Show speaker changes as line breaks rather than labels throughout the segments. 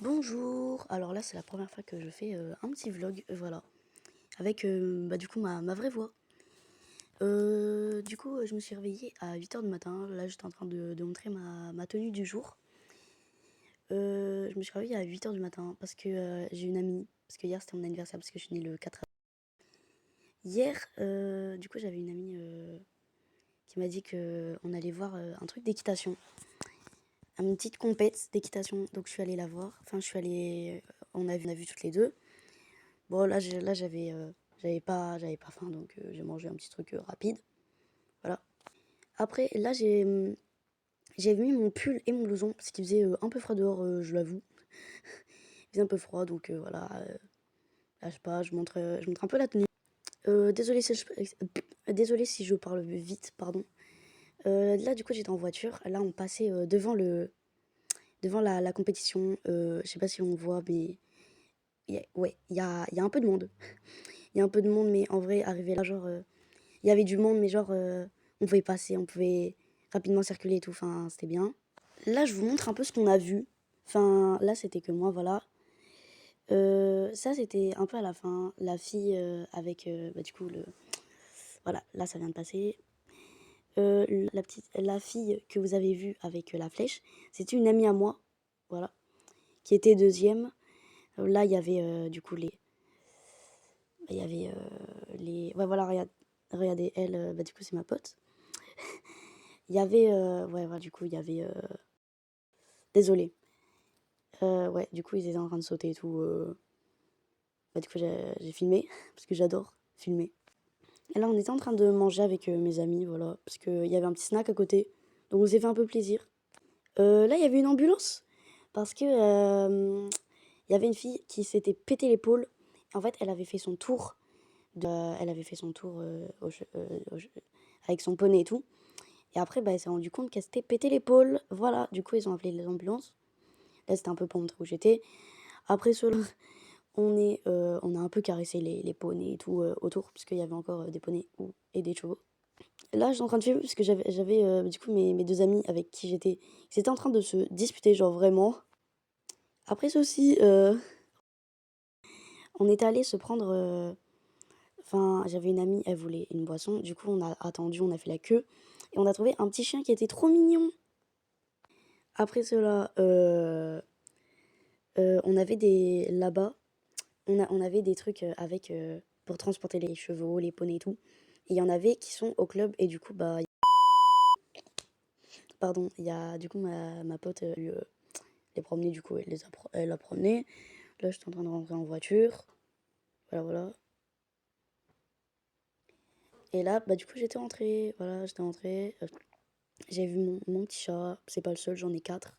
Bonjour, alors là c'est la première fois que je fais un petit vlog, voilà, avec du coup ma vraie voix. Je me suis réveillée à 8 h du matin, là j'étais en train de montrer ma tenue du jour. Je me suis réveillée à 8 h du matin parce que j'ai une amie, parce que hier c'était mon anniversaire, parce que je suis née le 4 avril. Hier, j'avais une amie qui m'a dit qu'on allait voir un truc d'équitation, une petite compète d'équitation, donc je suis allée la voir, enfin je suis allée, on a vu toutes les deux. Bon, là j'avais pas faim, donc j'ai mangé un petit truc rapide. Voilà. Après, là, j'ai mis mon pull et mon blouson parce qu'il faisait un peu froid dehors, je l'avoue. Il faisait un peu froid, donc voilà. Là, je sais pas, je montre un peu la tenue. Désolée si je parle vite, pardon. Là, du coup, j'étais en voiture. Là, on passait devant la compétition. Je sais pas si on voit, mais ouais, il y a un peu de monde. Il y a un peu de monde, mais en vrai, arrivé là, genre, il y avait du monde, mais genre, on pouvait passer, on pouvait rapidement circuler et tout, enfin, c'était bien. Là, je vous montre un peu ce qu'on a vu. Enfin, là, c'était que moi, voilà. Ça, c'était un peu à la fin. La fille avec, du coup, voilà, là, ça vient de passer. La fille que vous avez vue avec la flèche, c'était une amie à moi, voilà, qui était deuxième. Là, il y avait, du coup, il y avait les... Ouais, voilà, regardez, elle, du coup, c'est ma pote. Il y avait, ouais, voilà, du coup, il y avait... Désolée. Ouais, du coup, ils étaient en train de sauter et tout. Du coup, j'ai filmé, parce que j'adore filmer. Et là, on était en train de manger avec mes amis, voilà, parce qu'il y avait un petit snack à côté. Donc, on s'est fait un peu plaisir. Là, il y avait une ambulance, parce que il y avait une fille qui s'était pété l'épaule. En fait, elle avait fait son tour, elle avait fait son tour avec son poney et tout. Et après, elle s'est rendue compte qu'elle s'était pété l'épaule. Voilà, du coup, ils ont appelé les ambulances. Là, c'était un peu pour montrer où j'étais. Après cela, on a un peu caressé les poneys et tout autour, parce qu'il y avait encore des poneys et des chevaux. Là, j'étais en train de filmer, parce que j'avais du coup mes deux amis avec qui j'étais. Ils étaient en train de se disputer, genre vraiment. Après ceci, on était allé se prendre. Enfin, j'avais une amie, elle voulait une boisson. Du coup, on a attendu, on a fait la queue. Et on a trouvé un petit chien qui était trop mignon. Après cela, on avait des. Là-bas, on avait des trucs avec. Pour transporter les chevaux, les poneys et tout. Et il y en avait qui sont au club. Et du coup, pardon, il y a du coup ma pote les promener, du coup, elle a promené. Là, j'étais en train de rentrer en voiture. Voilà, voilà. Et là, du coup, j'étais rentrée. Voilà, j'étais rentrée. J'ai vu mon petit chat. C'est pas le seul, j'en ai 4.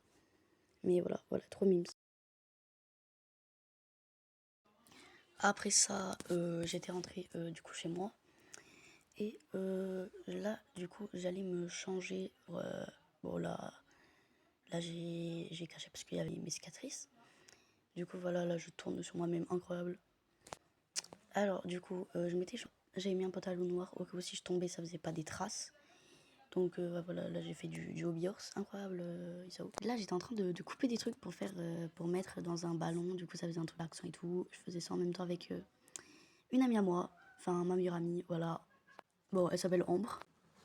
Mais voilà, voilà, trop mimes. Après ça, j'étais rentrée du coup chez moi. Et là, du coup, j'allais me changer. Bon, là j'ai caché parce qu'il y avait mes cicatrices. Du coup, voilà, là, je tourne sur moi-même, incroyable. Alors, du coup, j'avais mis un pantalon noir au cas où si je tombais, ça faisait pas des traces. Donc, voilà, là, j'ai fait du hobby horse, incroyable, Isao. Là, j'étais en train de couper des trucs pour mettre dans un ballon. Du coup, ça faisait un truc d'accent et tout. Je faisais ça en même temps avec une amie à moi, enfin, ma meilleure amie, voilà. Bon, elle s'appelle Ambre.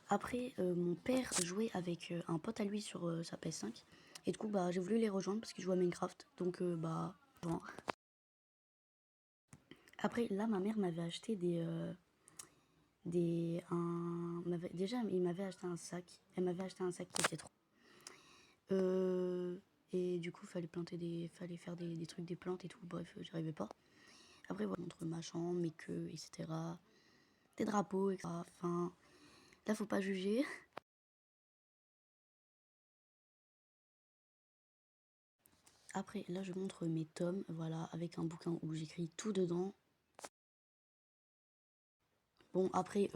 Après, mon père jouait avec un pote à lui sur sa PS5. Et du coup, j'ai voulu les rejoindre parce qu'ils jouaient à Minecraft. Donc, bon. Après, là, ma mère m'avait acheté déjà, il m'avait acheté un sac. Elle m'avait acheté un sac qui était trop. Et du coup, fallait faire des trucs, des plantes et tout. Bref, j'y arrivais pas. Après, voilà, montre ma chambre, mes queues, etc. Des drapeaux, etc. Enfin, là, faut pas juger. Après, là, je montre mes tomes, voilà, avec un bouquin où j'écris tout dedans. Bon, après,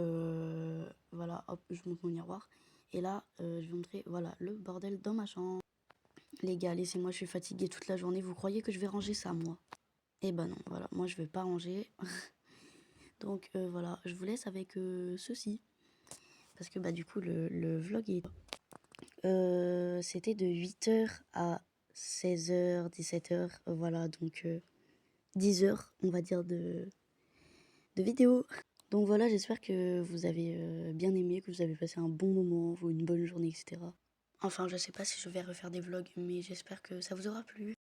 voilà, hop, je montre mon miroir. Et là, je vais montrer, voilà, le bordel dans ma chambre. Les gars, laissez-moi, je suis fatiguée toute la journée. Vous croyez que je vais ranger ça, moi? Eh ben non, voilà, moi, je vais pas ranger. Donc, voilà, je vous laisse avec ceci. Parce que, du coup, le vlog est... c'était de 8 h à 16h, 17h, voilà, donc 10 heures, on va dire, de vidéo. Donc voilà, j'espère que vous avez bien aimé, que vous avez passé un bon moment ou une bonne journée, etc. Enfin, je sais pas si je vais refaire des vlogs, mais j'espère que ça vous aura plu.